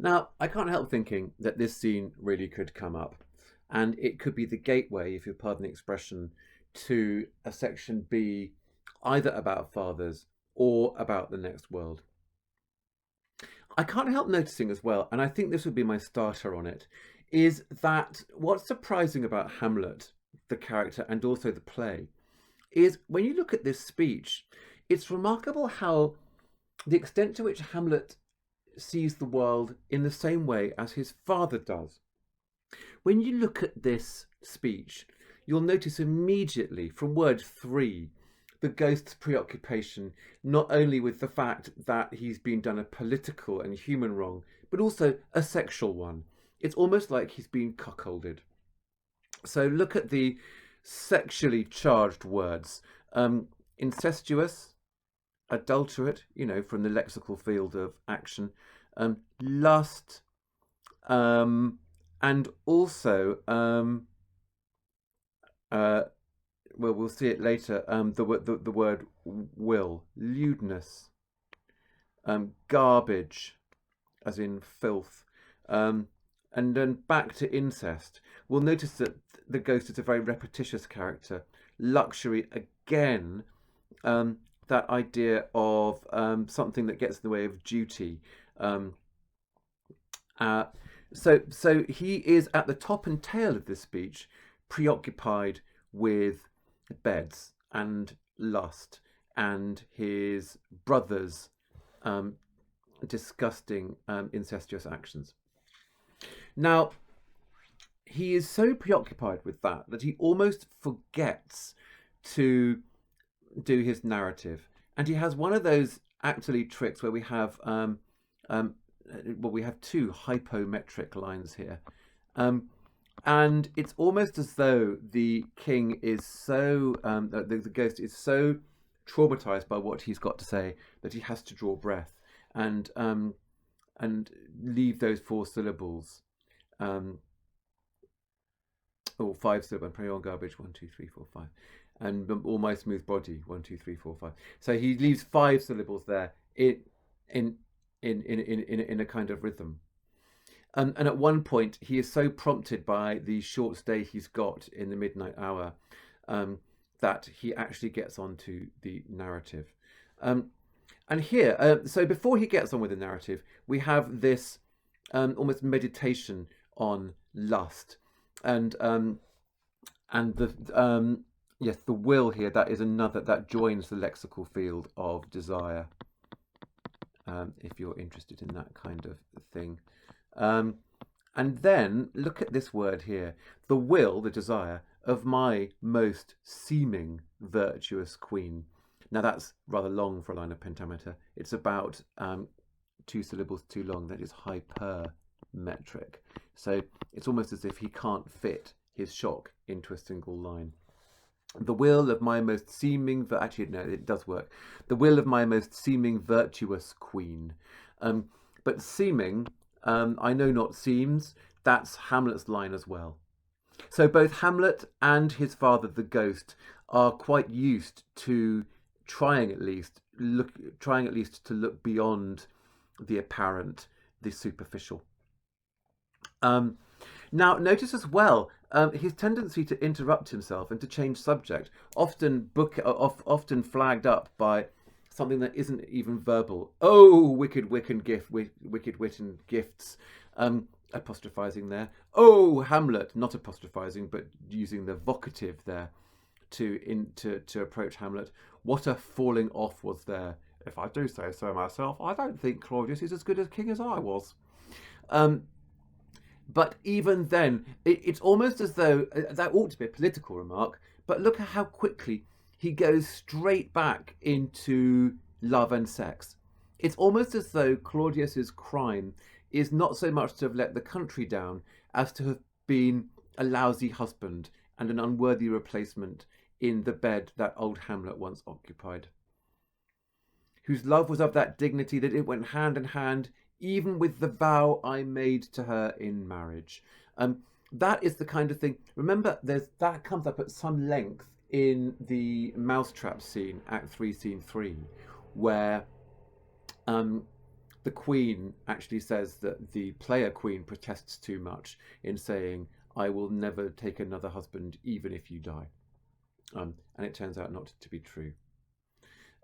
Now, I can't help thinking that this scene really could come up, and it could be the gateway, if you pardon the expression, to a section B, either about fathers or about the next world. I can't help noticing as well, and I think this would be my starter on it, is that what's surprising about Hamlet, the character, and also the play, is when you look at this speech, it's remarkable how the extent to which Hamlet sees the world in the same way as his father does. When you look at this speech, you'll notice immediately from word 3 the ghost's preoccupation not only with the fact that he's been done a political and human wrong, but also a sexual one. It's almost like he's been cuckolded. So look at the sexually charged words. Incestuous, adulterate, from the lexical field of action, lust, and also, well, we'll see it later, the word will, lewdness, garbage, as in filth, and then back to incest. We'll notice that the ghost is a very repetitious character. Luxury, again, that idea of something that gets in the way of duty. So he is at the top and tail of this speech, preoccupied with beds and lust and his brother's disgusting incestuous actions. Now, he is so preoccupied with that he almost forgets to do his narrative, and he has one of those actually tricks where we have we have two hypometric lines here, and it's almost as though the king is so the ghost is so traumatized by what he's got to say that he has to draw breath and leave those 4 syllables, or 5 syllables. I'm praying on garbage, 1, 2, 3, 4, 5. And all my smooth body, 1, 2, 3, 4, 5. So he leaves 5 syllables there in a kind of rhythm. And at one point, he is so prompted by the short stay he's got in the midnight hour that he actually gets onto the narrative. And here, so before he gets on with the narrative, we have this almost meditation on lust, and the yes, the will here, that is another, that joins the lexical field of desire, if you're interested in that kind of thing. And then look at this word here, the will, the desire, of my most seeming virtuous queen. Now that's rather long for a line of pentameter. It's about 2 syllables too long. That is hypermetric. So it's almost as if he can't fit his shock into a single line. The will of my most seeming, actually no, it does work. The will of my most seeming virtuous queen. But seeming, I know not seems, that's Hamlet's line as well. So both Hamlet and his father, the ghost, are quite used to trying at least to look beyond the apparent, the superficial. Now, notice as well his tendency to interrupt himself and to change subject, often flagged up by something that isn't even verbal. Oh, wicked wit and gifts, apostrophizing there. Oh, Hamlet, not apostrophizing, but using the vocative there to approach Hamlet. What a falling off was there. If I do say so myself, I don't think Claudius is as good a king as I was. But even then, it's almost as though that ought to be a political remark, but look at how quickly he goes straight back into love and sex. It's almost as though Claudius's crime is not so much to have let the country down as to have been a lousy husband and an unworthy replacement in the bed that old Hamlet once occupied, whose love was of that dignity that it went hand in hand even with the vow I made to her in marriage. That is the kind of thing. Remember, that comes up at some length in the mousetrap scene, Act 3, Scene 3, where the queen actually says that the player queen protests too much in saying, I will never take another husband even if you die. And it turns out not to be true.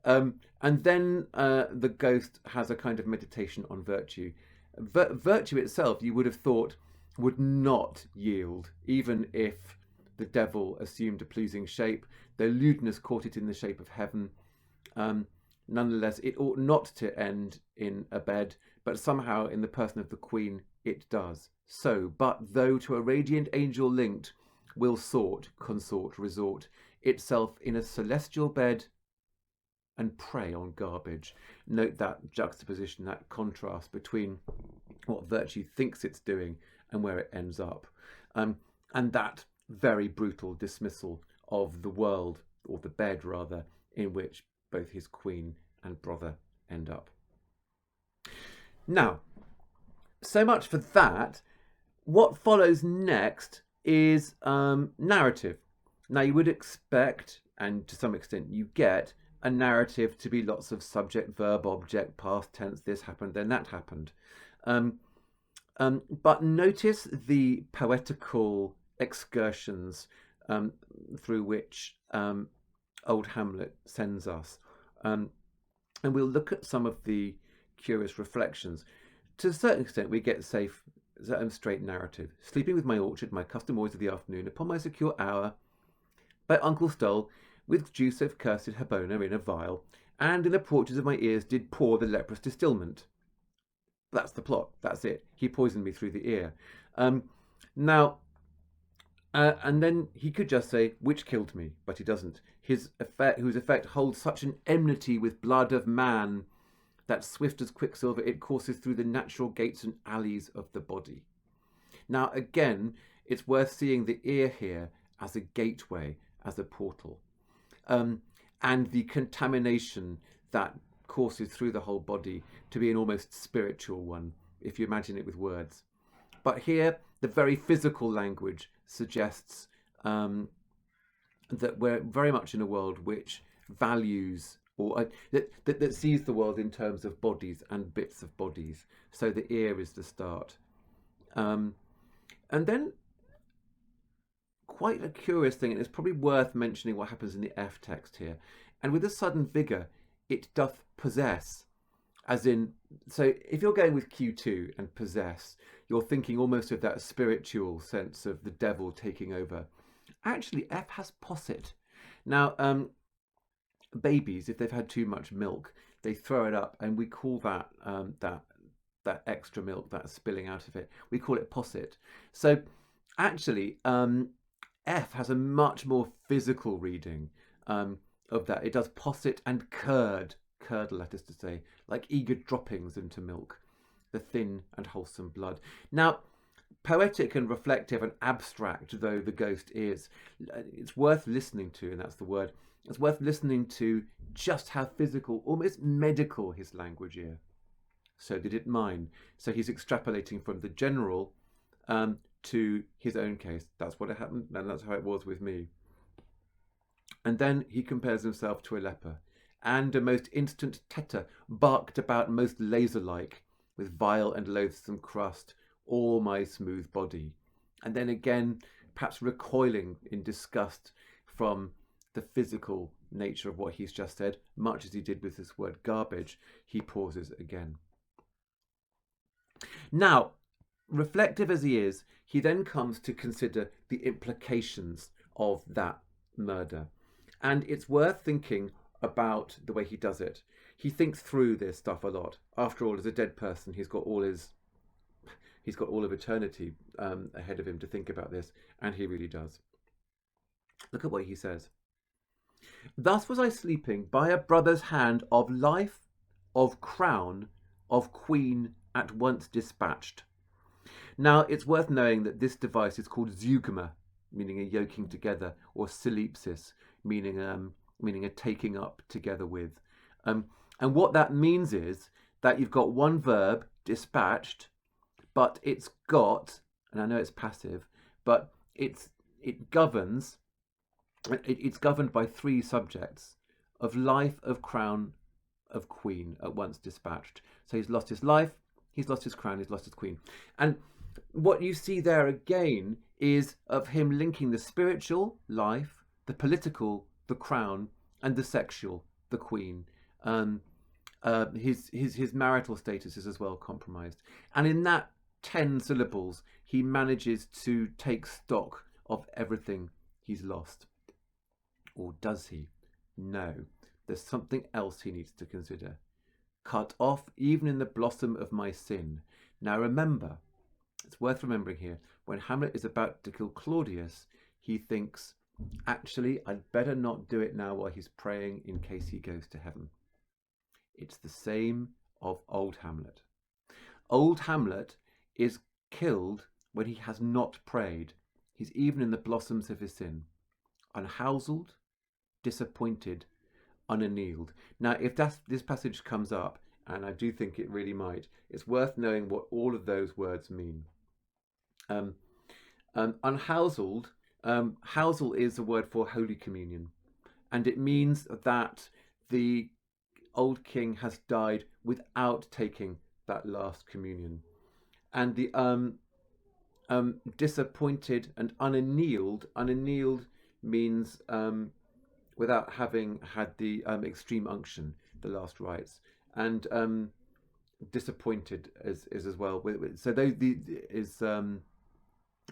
And then the ghost has a kind of meditation on virtue. Virtue itself, you would have thought, would not yield, even if the devil assumed a pleasing shape, though lewdness caught it in the shape of heaven. Nonetheless, it ought not to end in a bed, but somehow in the person of the queen it does. So, but though to a radiant angel linked, will consort, resort, itself in a celestial bed and prey on garbage. Note that juxtaposition, that contrast between what virtue thinks it's doing and where it ends up. And that very brutal dismissal of the world, or the bed rather, in which both his queen and brother end up. Now, so much for that. What follows next is narrative. Now, you would expect, and to some extent you get, a narrative to be lots of subject, verb, object, past tense, this happened, then that happened. But notice the poetical excursions through which old Hamlet sends us. And we'll look at some of the curious reflections. To a certain extent, we get safe, straight narrative. Sleeping with my orchard, my custom always of the afternoon, upon my secure hour, by uncle stole, with juice of cursed Habona in a vial, and in the porches of my ears did pour the leprous distilment. That's the plot. That's it. He poisoned me through the ear. Now, and then he could just say, which killed me, but he doesn't. Whose effect holds such an enmity with blood of man, that swift as quicksilver it courses through the natural gates and alleys of the body. Now, again, it's worth seeing the ear here as a gateway, as a portal. And the contamination that courses through the whole body to be an almost spiritual one, if you imagine it with words. But here, the very physical language suggests that we're very much in a world which values, or that sees the world in terms of bodies and bits of bodies. So the ear is the start. And then, quite a curious thing, and it's probably worth mentioning what happens in the F text here. And with a sudden vigour, it doth possess, as in, so if you're going with Q2 and possess, you're thinking almost of that spiritual sense of the devil taking over. Actually, F has posset. Now, babies, if they've had too much milk, they throw it up, and we call that that extra milk, that spilling out of it, we call it posset. So actually, F has a much more physical reading of that. It does posset and curdle, that is to say, like eager droppings into milk, the thin and wholesome blood. Now, poetic and reflective and abstract though the ghost is, it's worth listening to, and that's the word. It's worth listening to just how physical, almost medical his language is. So did it mine. So he's extrapolating from the general to his own case. That's what happened, and that's how it was with me. And then he compares himself to a leper, and a most instant tetter barked about most laser-like, with vile and loathsome crust, all my smooth body. And then again, perhaps recoiling in disgust from the physical nature of what he's just said, much as he did with this word garbage, he pauses again. Now, reflective as he is, he then comes to consider the implications of that murder. And it's worth thinking about the way he does it. He thinks through this stuff a lot. After all, as a dead person, he's got all of eternity ahead of him to think about this, and he really does. Look at what he says. Thus was I sleeping by a brother's hand, of life, of crown, of queen at once dispatched. Now, it's worth knowing that this device is called zeugma, meaning a yoking together, or solipsis, meaning a taking up together with. And what that means is that you've got one verb, dispatched, but it's got, and I know it's passive, but it's governed by three subjects: of life, of crown, of queen at once dispatched. So he's lost his life, he's lost his crown, he's lost his queen. And what you see there again is of him linking the spiritual life, the political, the crown, and the sexual, the queen. His marital status is as well compromised. And in that 10 syllables, he manages to take stock of everything he's lost. Or does he? No. There's something else he needs to consider. Cut off even in the blossom of my sin. Now remember, it's worth remembering here, when Hamlet is about to kill Claudius, he thinks, actually, I'd better not do it now while he's praying in case he goes to heaven. It's the same of old Hamlet. Old Hamlet is killed when he has not prayed. He's even in the blossoms of his sin. Unhouselled, disappointed, unannealed. Now, if this passage comes up, and I do think it really might, it's worth knowing what all of those words mean. Unhouselled, housel is a word for Holy Communion, and it means that the old king has died without taking that last communion. And the disappointed and unannealed means without having had the extreme unction, the last rites, and disappointed is as well. So those is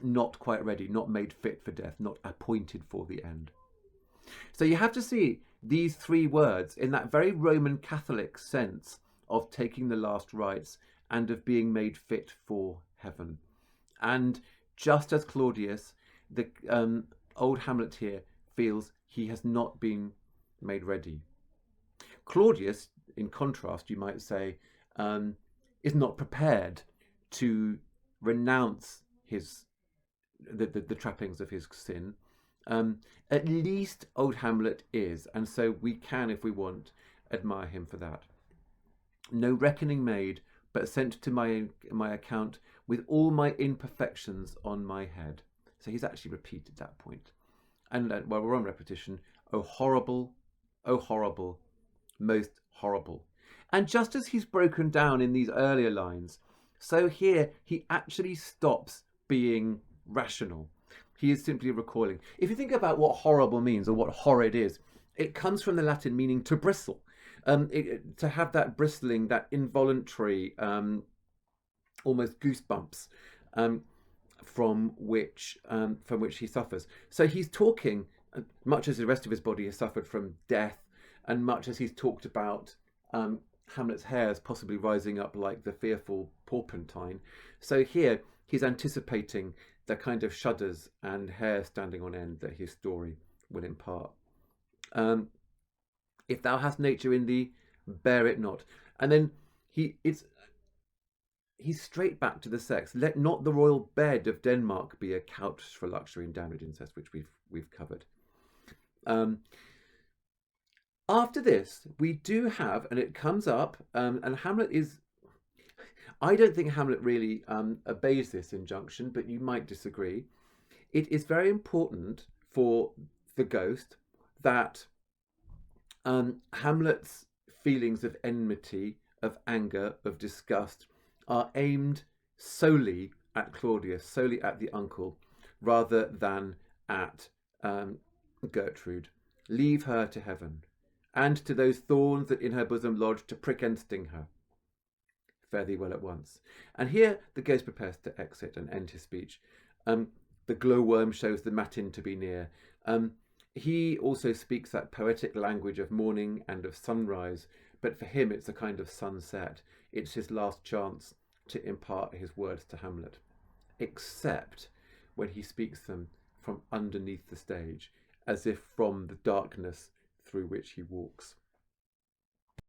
not quite ready, not made fit for death, not appointed for the end. So you have to see these three words in that very Roman Catholic sense of taking the last rites and of being made fit for heaven. And just as Claudius, the old Hamlet here feels he has not been made ready. Claudius, in contrast, you might say, is not prepared to renounce the trappings of his sin. At least old Hamlet is, and so we can, if we want, admire him for that. No reckoning made, but sent to my account with all my imperfections on my head. So he's actually repeated that point. And while we're on repetition, oh horrible, most horrible. And just as he's broken down in these earlier lines, so here he actually stops being rational. He is simply recoiling. If you think about what horrible means or what horrid is, it comes from the Latin meaning to bristle. To have that bristling, that involuntary, almost goosebumps, from which he suffers. So he's talking, much as the rest of his body has suffered from death, and much as he's talked about Hamlet's hairs possibly rising up like the fearful porpentine. So here he's anticipating the kind of shudders and hair standing on end that his story will impart. If thou hast nature in thee, bear it not. And then he's straight back to the sex. Let not the royal bed of Denmark be a couch for luxury and downward incest, which we've covered. After this, we do have, and it comes up, and Hamlet is, I don't think Hamlet really obeys this injunction, but you might disagree. It is very important for the ghost that Hamlet's feelings of enmity, of anger, of disgust are aimed solely at Claudius, solely at the uncle, rather than at Gertrude. Leave her to heaven, and to those thorns that in her bosom lodge to prick and sting her. Fare thee well at once. And here the ghost prepares to exit and end his speech. The glowworm shows the matin to be near. He also speaks that poetic language of morning and of sunrise, but for him it's a kind of sunset. It's his last chance to impart his words to Hamlet, except when he speaks them from underneath the stage, as if from the darkness through which he walks.